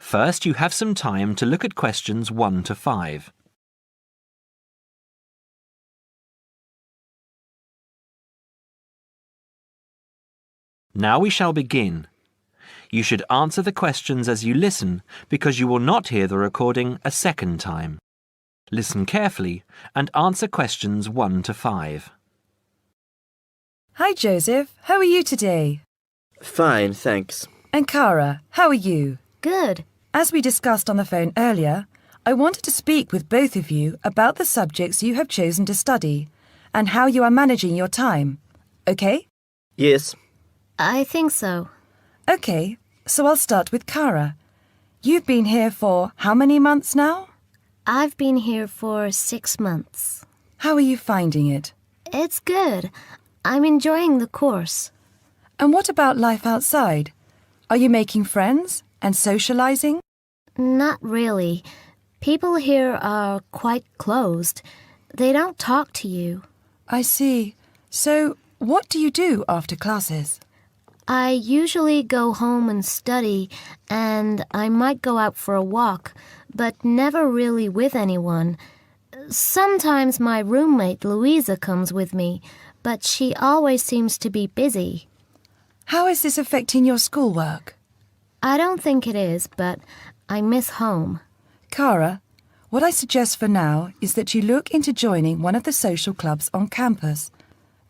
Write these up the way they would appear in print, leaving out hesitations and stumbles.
First, you have some time to look at questions 1 to 5. Now we shall begin. You should answer the questions as you listen because you will not hear the recording a second time. Listen carefully and answer questions 1 to 5. Hi Joseph, how are you today? Fine, thanks. And Cara, how are you? Good. As we discussed on the phone earlier, I wanted to speak with both of you about the subjects you have chosen to study and how you are managing your time. Okay? Yes. I think so. Okay, so I'll start with Cara. You've been here for how many months now? I've been here for 6 months. How are you finding it? It's good. I'm enjoying the course. And what about life outside? Are you making friends and socializing? Not really. People here are quite closed. They don't talk to you. I see. So, what do you do after classes? I usually go home and study, and I might go out for a walk, but never really with anyone. Sometimes my roommate Louisa comes with me, but she always seems to be busy. How is this affecting your schoolwork? I don't think it is, but I miss home. Cara, what I suggest for now is that you look into joining one of the social clubs on campus.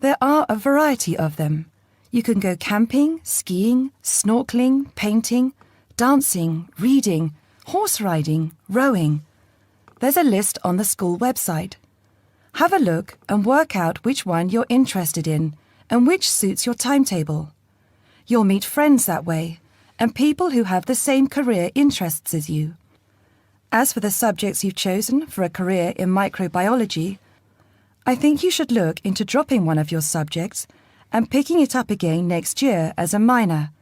There are a variety of them. You can go camping, skiing, snorkeling, painting, dancing, reading, horse riding, rowing. There's a list on the school website. Have a look and work out which one you're interested in and which suits your timetable. You'll meet friends that way and people who have the same career interests as you. As for the subjects you've chosen for a career in microbiology, I think you should look into dropping one of your subjects and picking it up again next year as a minor.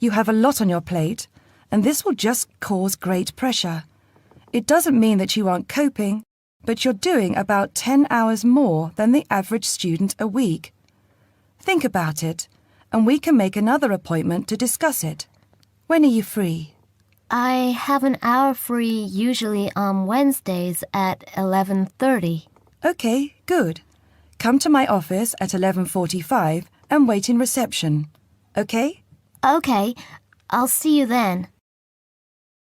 You have a lot on your plate, and this will just cause great pressure. It doesn't mean that you aren't coping, but you're doing about 10 hours more than the average student a week. Think about it, and we can make another appointment to discuss it. When are you free? I have an hour free usually on Wednesdays at 11:30. Okay, good. Come to my office at 11:45 and wait in reception. Okay? Okay, I'll see you then.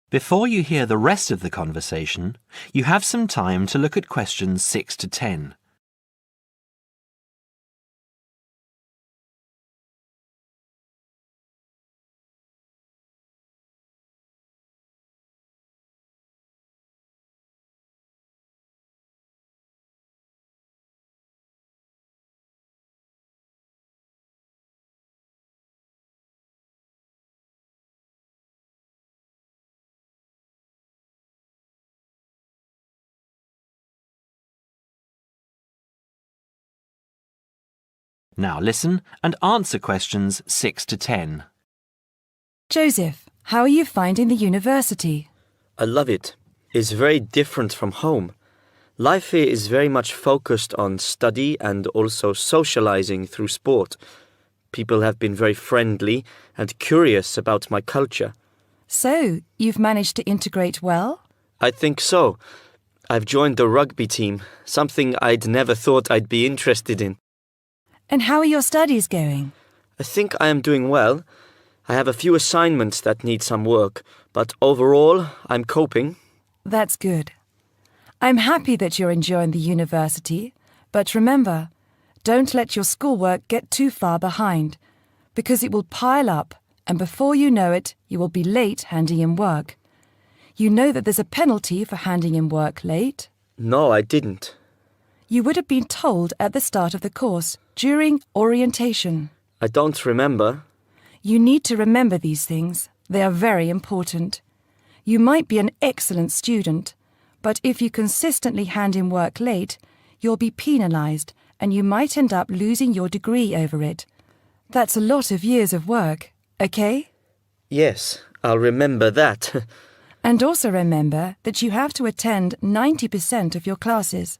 Before you hear the rest of the conversation, you have some time to look at questions 6 to 10. Now listen and answer questions 6 to 10. Joseph, how are you finding the university? I love it. It's very different from home. Life here is very much focused on study and also socializing through sport. People have been very friendly and curious about my culture. So, you've managed to integrate well? I think so. I've joined the rugby team, something I'd never thought I'd be interested in. And how are your studies going? I think I am doing well. I have a few assignments that need some work, but overall, I'm coping. That's good. I'm happy that you're enjoying the university, but remember, don't let your schoolwork get too far behind, because it will pile up, and before you know it, you will be late handing in work. You know that there's a penalty for handing in work late? No, I didn't. You would have been told at the start of the course, during orientation. I don't remember. You need to remember these things. They are very important. You might be an excellent student, but if you consistently hand in work late, you'll be penalized and you might end up losing your degree over it. That's a lot of years of work, okay? Yes, I'll remember that. And also remember that you have to attend 90% of your classes.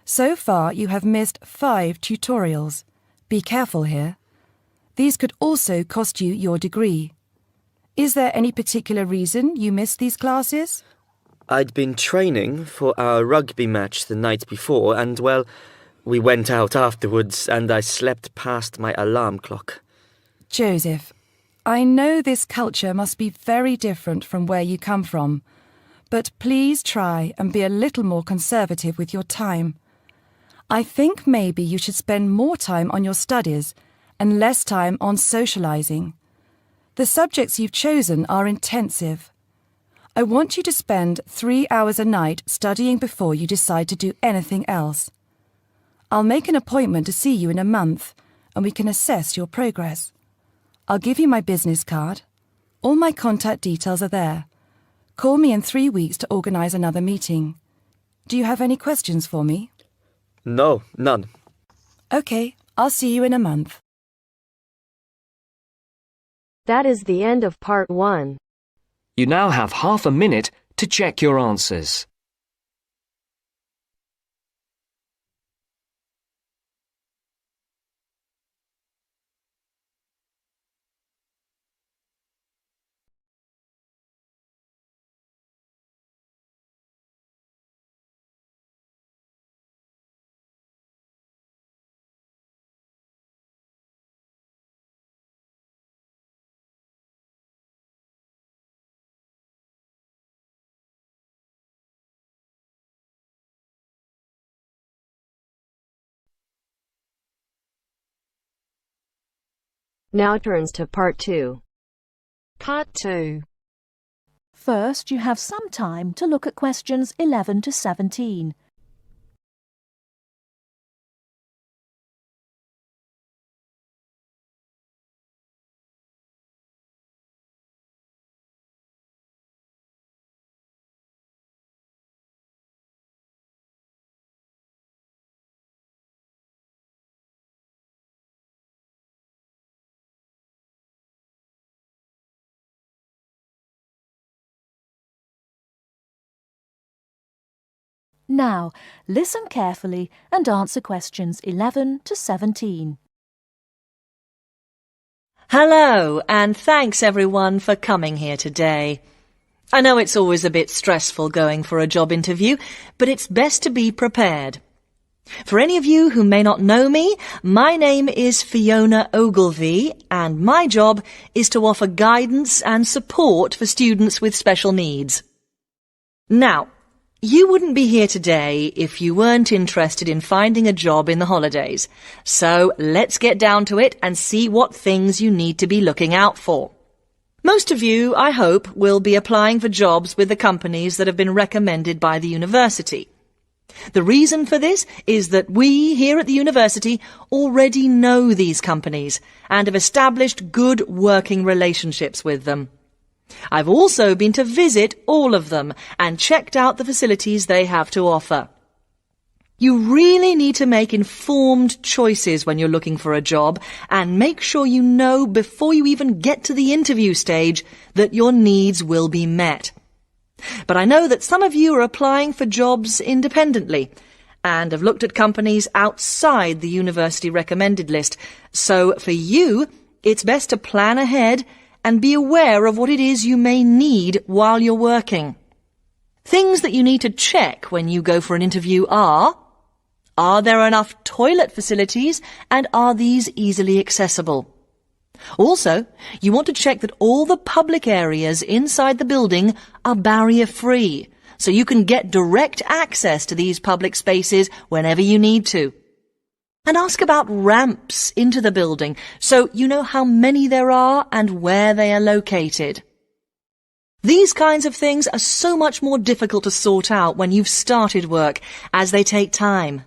So far, you have missed 5 tutorials. Be careful here. These could also cost you your degree. Is there any particular reason you missed these classes? I'd been training for our rugby match the night before and, well, we went out afterwards and I slept past my alarm clock. Joseph, I know this culture must be very different from where you come from, but please try and be a little more conservative with your time. I think maybe you should spend more time on your studies and less time on socialising. The subjects you've chosen are intensive. I want you to spend 3 hours a night studying before you decide to do anything else. I'll make an appointment to see you in a month and we can assess your progress. I'll give you my business card. All my contact details are there. Call me in 3 weeks to organise another meeting. Do you have any questions for me? No, none. OK, I'll see you in a month. That is the end of part 1. You now have half a minute to check your answers. Now turns to part 2. Part 2. First, you have some time to look at questions 11 to 17. Now, listen carefully and answer questions 11 to 17. Hello, and thanks everyone for coming here today. I know it's always a bit stressful going for a job interview, but it's best to be prepared. For any of you who may not know me, my name is 𝐂𝐎𝐿, and my job is to offer guidance and support for students with special needs. Now, you wouldn't be here today if you weren't interested in finding a job in the holidays. So let's get down to it and see what things you need to be looking out for. Most of you, I hope, will be applying for jobs with the companies that have been recommended by the university. The reason for this is that we here at the university already know these companies and have established good working relationships with them. I've also been to visit all of them and checked out the facilities they have to offer. You really need to make informed choices when you're looking for a job and make sure you know before you even get to the interview stage that your needs will be met. But I know that some of you are applying for jobs independently and have looked at companies outside the university recommended list. So for you, it's best to plan ahead and be aware of what it is you may need while you're working. Things that you need to check when you go for an interview are there enough toilet facilities and are these easily accessible? Also, you want to check that all the public areas inside the building are barrier-free, so you can get direct access to these public spaces whenever you need to. And ask about ramps into the building, so you know how many there are and where they are located. These kinds of things are so much more difficult to sort out when you've started work, as they take time.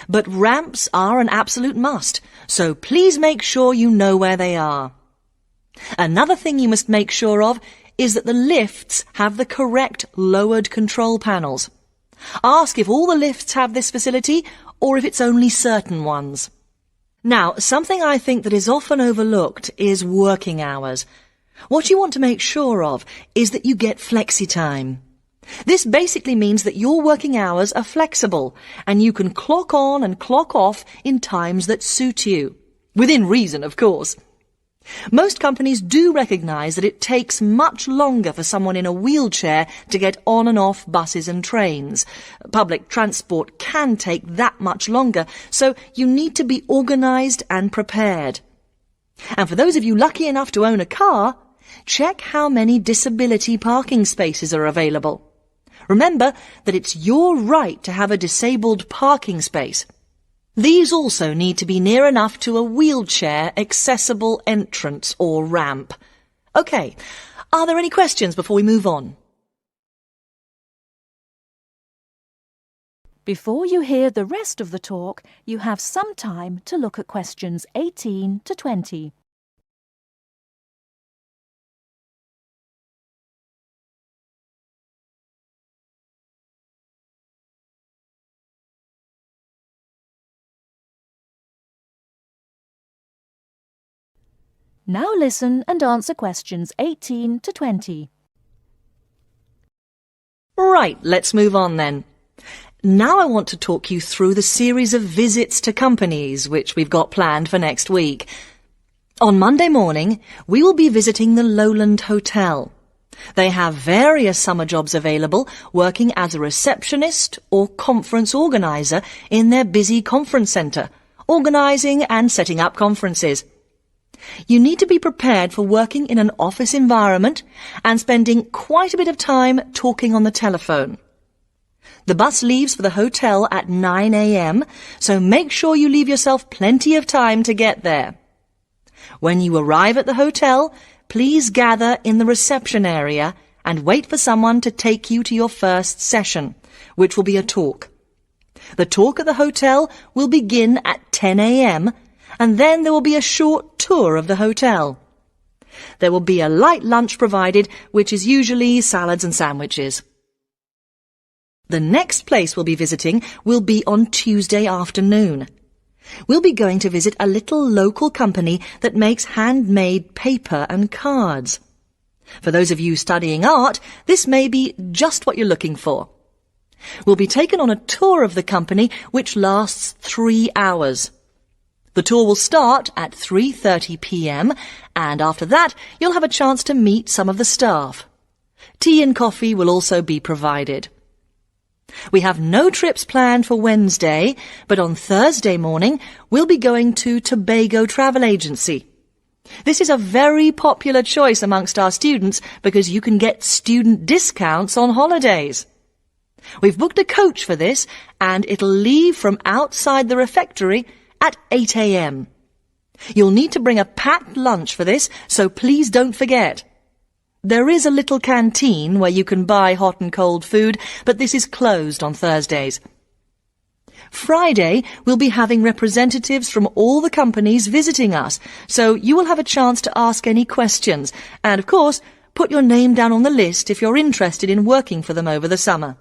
But ramps are an absolute must, so please make sure you know where they are. Another thing you must make sure of is that the lifts have the correct lowered control panels. Ask if all the lifts have this facility or if it's only certain ones. Now, something I think that is often overlooked is working hours. What you want to make sure of is that you get flexi time. This basically means that your working hours are flexible and you can clock on and clock off in times that suit you. Within reason, of course. Most companies do recognise that it takes much longer for someone in a wheelchair to get on and off buses and trains. Public transport can take that much longer, so you need to be organised and prepared. And for those of you lucky enough to own a car, check how many disability parking spaces are available. Remember that it's your right to have a disabled parking space. These also need to be near enough to a wheelchair accessible entrance or ramp. OK, are there any questions before we move on? Before you hear the rest of the talk, you have some time to look at questions 18 to 20. Now listen and answer questions 18 to 20. Right, let's move on then. Now I want to talk you through the series of visits to companies which we've got planned for next week. On Monday morning, we will be visiting the Lowland Hotel. They have various summer jobs available, working as a receptionist or conference organiser in their busy conference centre, organising and setting up conferences. You need to be prepared for working in an office environment and spending quite a bit of time talking on the telephone. The bus leaves for the hotel at 9 a.m, so make sure you leave yourself plenty of time to get there. When you arrive at the hotel, please gather in the reception area and wait for someone to take you to your first session, which will be a talk. The talk at the hotel will begin at 10 a.m, and then there will be a short tour of the hotel. There will be a light lunch provided, which is usually salads and sandwiches. The next place we'll be visiting will be on Tuesday afternoon. We'll be going to visit a little local company that makes handmade paper and cards. For those of you studying art, this may be just what you're looking for. We'll be taken on a tour of the company which lasts 3 hours. The tour will start at 3:30 p.m, and after that you'll have a chance to meet some of the staff. Tea and coffee will also be provided. We have no trips planned for Wednesday, but on Thursday morning we'll be going to Tobago Travel Agency. This is a very popular choice amongst our students because you can get student discounts on holidays. We've booked a coach for this, and it'll leave from outside the refectory at 8 a.m. You'll need to bring a packed lunch for this, so please don't forget. There is a little canteen where you can buy hot and cold food, but this is closed on Thursdays. Friday, we'll be having representatives from all the companies visiting us, so you will have a chance to ask any questions, and of course, put your name down on the list if you're interested in working for them over the summer.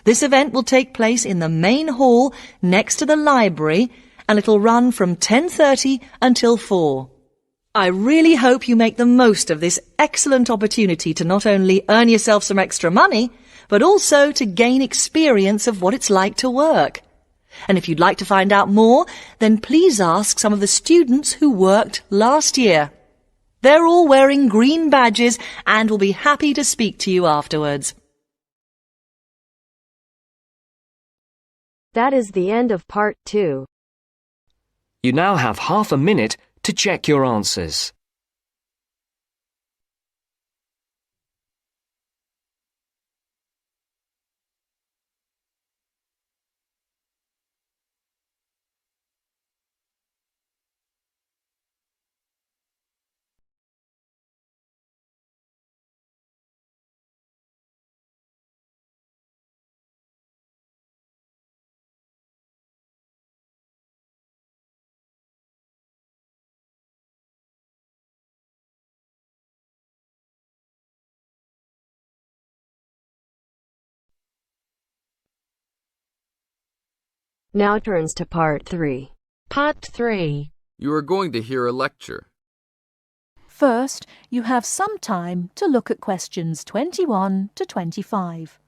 This event will take place in the main hall next to the library, and it'll run from 10:30 until 4. I really hope you make the most of this excellent opportunity to not only earn yourself some extra money, but also to gain experience of what it's like to work. And if you'd like to find out more, then please ask some of the students who worked last year. They're all wearing green badges and will be happy to speak to you afterwards. That is the end of part 2. You now have half a minute to check your answers. Now turns to part 3. Part 3. You are going to hear a lecture. First, you have some time to look at questions 21 to 25.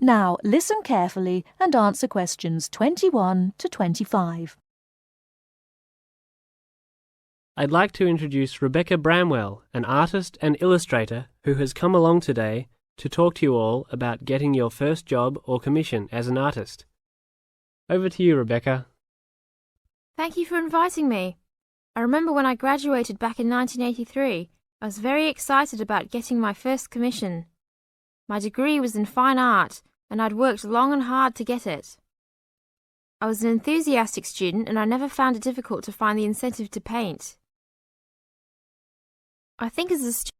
Now listen carefully and answer questions 21 to 25. I'd like to introduce Rebecca Bramwell, an artist and illustrator who has come along today to talk to you all about getting your first job or commission as an artist. Over to you, Rebecca. Thank you for inviting me. I remember when I graduated back in 1983, I was very excited about getting my first commission. My degree was in fine art, and I'd worked long and hard to get it. I was an enthusiastic student, and I never found it difficult to find the incentive to paint. I think as a student,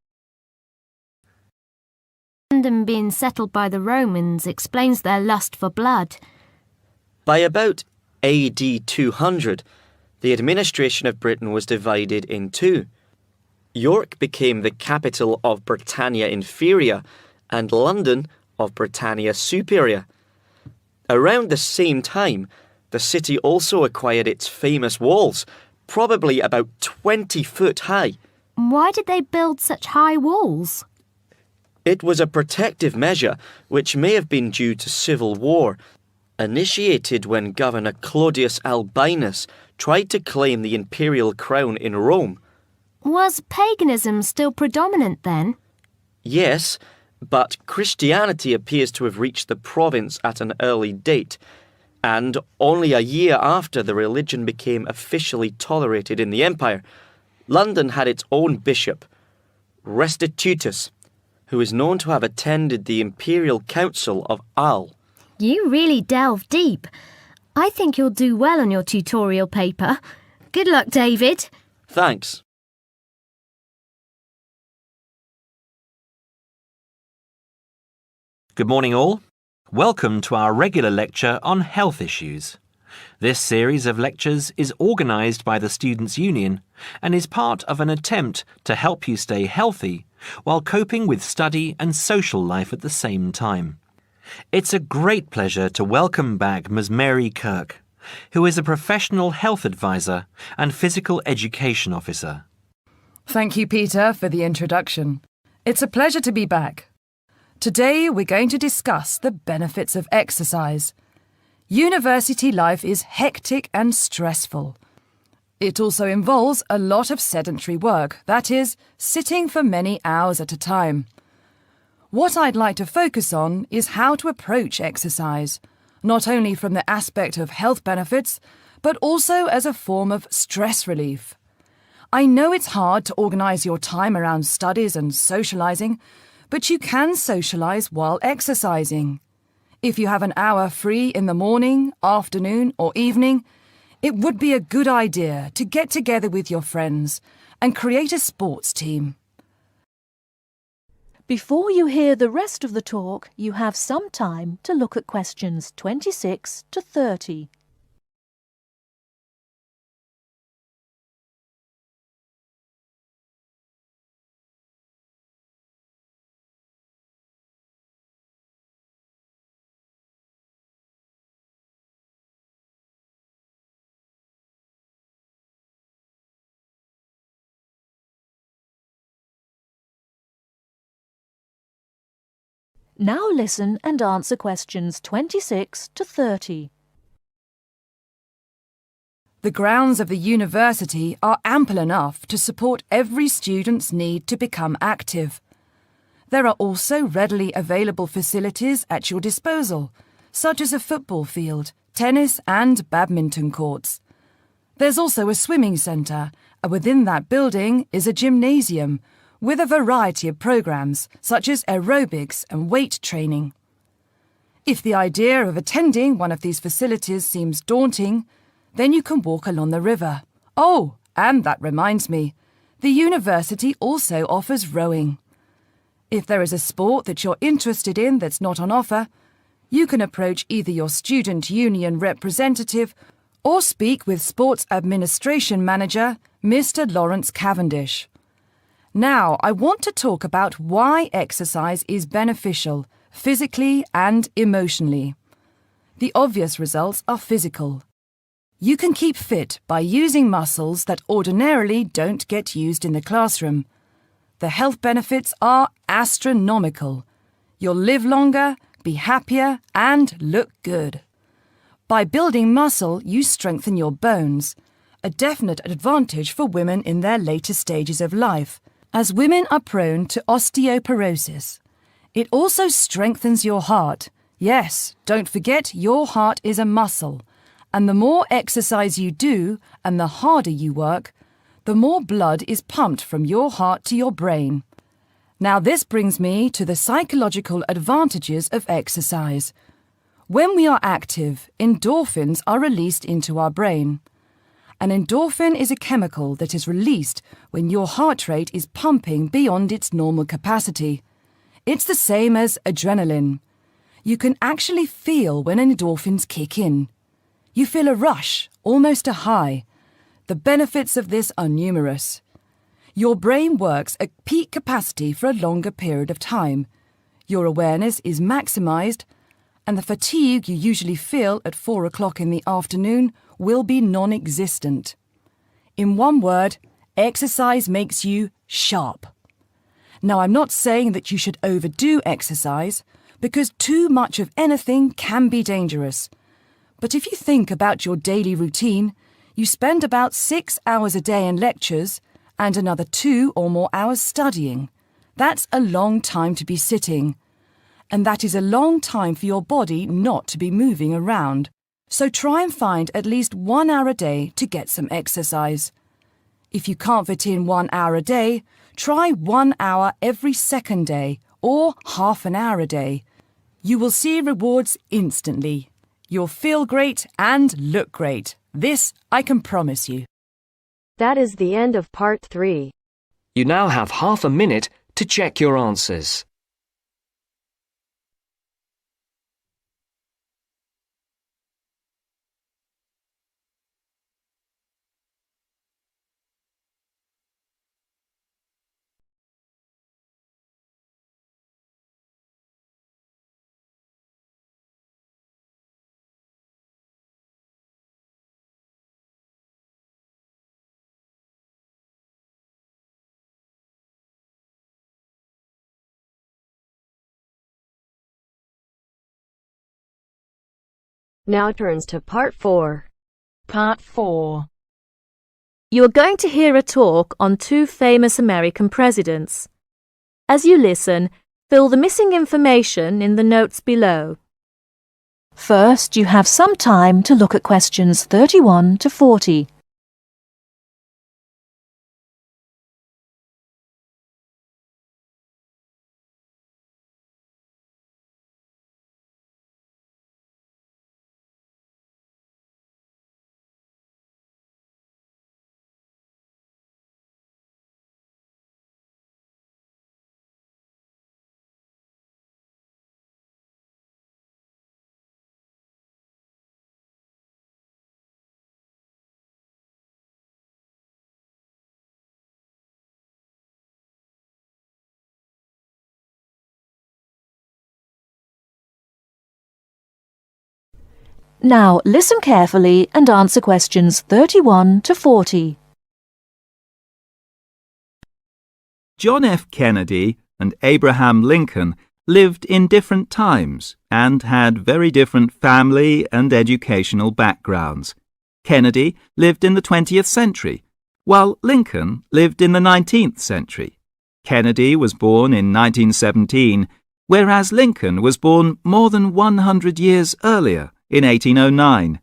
London being settled by the Romans explains their lust for blood. By about AD 200, the administration of Britain was divided in two. York became the capital of Britannia Inferior and London of Britannia Superior. Around the same time, the city also acquired its famous walls, probably about 20 foot high. Why did they build such high walls? It was a protective measure which may have been due to civil war, initiated when Governor Claudius Albinus tried to claim the imperial crown in Rome. Was paganism still predominant then? Yes, but Christianity appears to have reached the province at an early date, and only a year after the religion became officially tolerated in the empire. London had its own bishop, Restitutus, who is known to have attended the imperial council of Arles. You really delve deep. I think you'll do well on your tutorial paper. Good luck, David. Thanks. Good morning all. Welcome to our regular lecture on health issues. This series of lectures is organised by the Students' Union and is part of an attempt to help you stay healthy while coping with study and social life at the same time. It's a great pleasure to welcome back Ms. Mary Kirk, who is a professional health advisor and physical education officer. Thank you, Peter, for the introduction. It's a pleasure to be back. Today we're going to discuss the benefits of exercise. University life is hectic and stressful. It also involves a lot of sedentary work, that is, sitting for many hours at a time. What I'd like to focus on is how to approach exercise, not only from the aspect of health benefits, but also as a form of stress relief. I know it's hard to organise your time around studies and socialising, but you can socialise while exercising. If you have an hour free in the morning, afternoon or evening, it would be a good idea to get together with your friends and create a sports team. Before you hear the rest of the talk, you have some time to look at questions 26 to 30. Now listen and answer questions 26 to 30. The grounds of the university are ample enough to support every student's need to become active. There are also readily available facilities at your disposal, such as a football field, tennis and badminton courts. There's also a swimming centre, and within that building is a gymnasium, with a variety of programs such as aerobics and weight training. If the idea of attending one of these facilities seems daunting, then you can walk along the river. Oh, and that reminds me, the university also offers rowing. If there is a sport that you're interested in that's not on offer, you can approach either your student union representative or speak with Sports Administration Manager, Mr. Lawrence Cavendish. Now, I want to talk about why exercise is beneficial, physically and emotionally. The obvious results are physical. You can keep fit by using muscles that ordinarily don't get used in the classroom. The health benefits are astronomical. You'll live longer, be happier, and look good. By building muscle, you strengthen your bones, a definite advantage for women in their later stages of life, as women are prone to osteoporosis. It also strengthens your heart. Yes, don't forget your heart is a muscle, and the more exercise you do and the harder you work, the more blood is pumped from your heart to your brain. Now this brings me to the psychological advantages of exercise. When we are active, endorphins are released into our brain. An endorphin is a chemical that is released when your heart rate is pumping beyond its normal capacity. It's the same as adrenaline. You can actually feel when endorphins kick in. You feel a rush, almost a high. The benefits of this are numerous. Your brain works at peak capacity for a longer period of time. Your awareness is maximized, and the fatigue you usually feel at 4 o'clock in the afternoon will be non-existent. In one word, exercise makes you sharp. Now, I'm not saying that you should overdo exercise, because too much of anything can be dangerous. But if you think about your daily routine, you spend about 6 hours a day in lectures and another 2 or more hours studying. That's a long time to be sitting. And that is a long time for your body not to be moving around. So try and find at least 1 hour a day to get some exercise. If you can't fit in 1 hour a day, try 1 hour every second day or half an hour a day. You will see rewards instantly. You'll feel great and look great. This I can promise you. That is the end of part 3. You now have half a minute to check your answers. Now turns to part 4. Part 4. You are going to hear a talk on 2 famous American presidents. As you listen, fill the missing information in the notes below. First, you have some time to look at questions 31 to 40. Now listen carefully and answer questions 31 to 40. John F. Kennedy and Abraham Lincoln lived in different times and had very different family and educational backgrounds. Kennedy lived in the 20th century, while Lincoln lived in the 19th century. Kennedy was born in 1917, whereas Lincoln was born more than 100 years earlier, in 1809.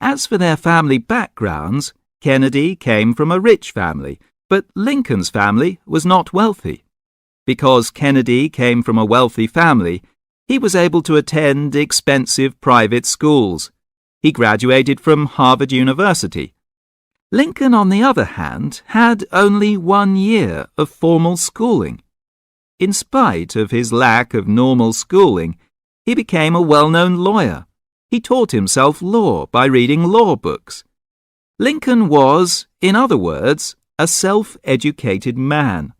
As for their family backgrounds, Kennedy came from a rich family, but Lincoln's family was not wealthy. Because Kennedy came from a wealthy family, he was able to attend expensive private schools. He graduated from Harvard University. Lincoln, on the other hand, had only 1 year of formal schooling. In spite of his lack of normal schooling, he became a well-known lawyer. He taught himself law by reading law books. Lincoln was, in other words, a self-educated man.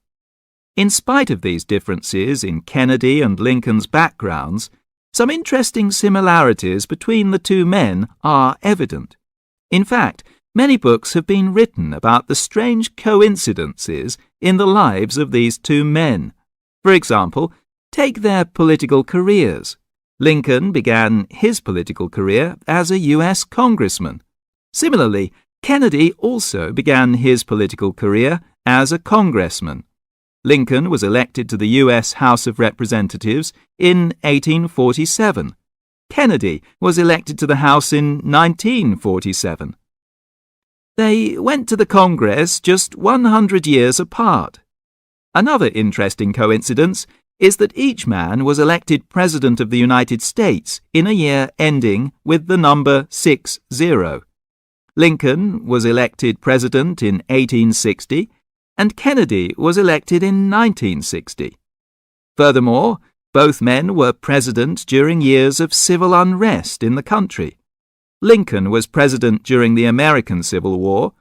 In spite of these differences in Kennedy and Lincoln's backgrounds, some interesting similarities between the 2 men are evident. In fact, many books have been written about the strange coincidences in the lives of these 2 men. For example, take their political careers. Lincoln began his political career as a US congressman. Similarly, Kennedy also began his political career as a congressman. Lincoln was elected to the US House of Representatives in 1847. Kennedy was elected to the House in 1947. They went to the Congress just 100 years apart. Another interesting coincidence is that each man was elected President of the United States in a year ending with the number 60. Lincoln was elected President in 1860, and Kennedy was elected in 1960. Furthermore, both men were president during years of civil unrest in the country. Lincoln was president during the American Civil War.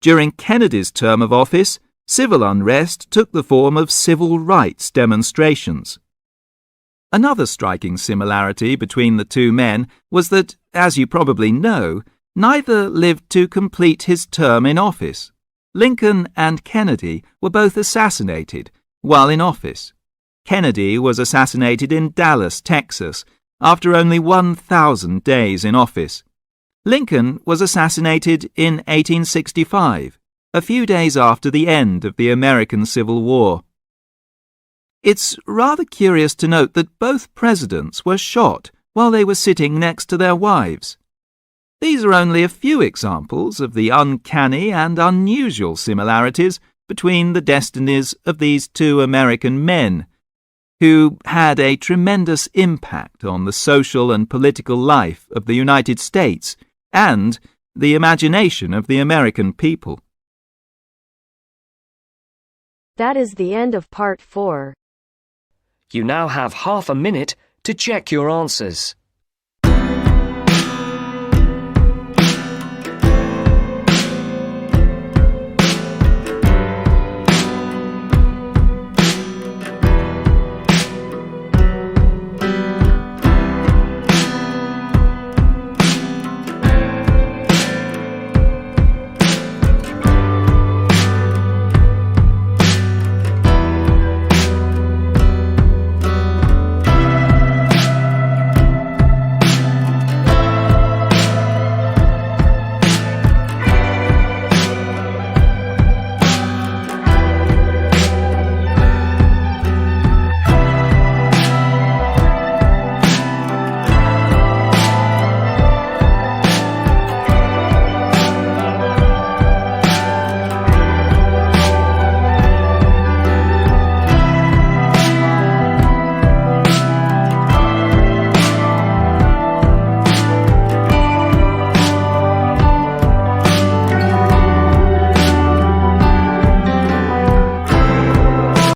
During Kennedy's term of office, civil unrest took the form of civil rights demonstrations. Another striking similarity between the two men was that, as you probably know, neither lived to complete his term in office. Lincoln and Kennedy were both assassinated while in office. Kennedy was assassinated in Dallas, Texas, after only 1,000 days in office. Lincoln was assassinated in 1865, a few days after the end of the American Civil War. It's rather curious to note that both presidents were shot while they were sitting next to their wives. These are only a few examples of the uncanny and unusual similarities between the destinies of these two American men, who had a tremendous impact on the social and political life of the United States and the imagination of the American people. That is the end of part 4. You now have half a minute to check your answers.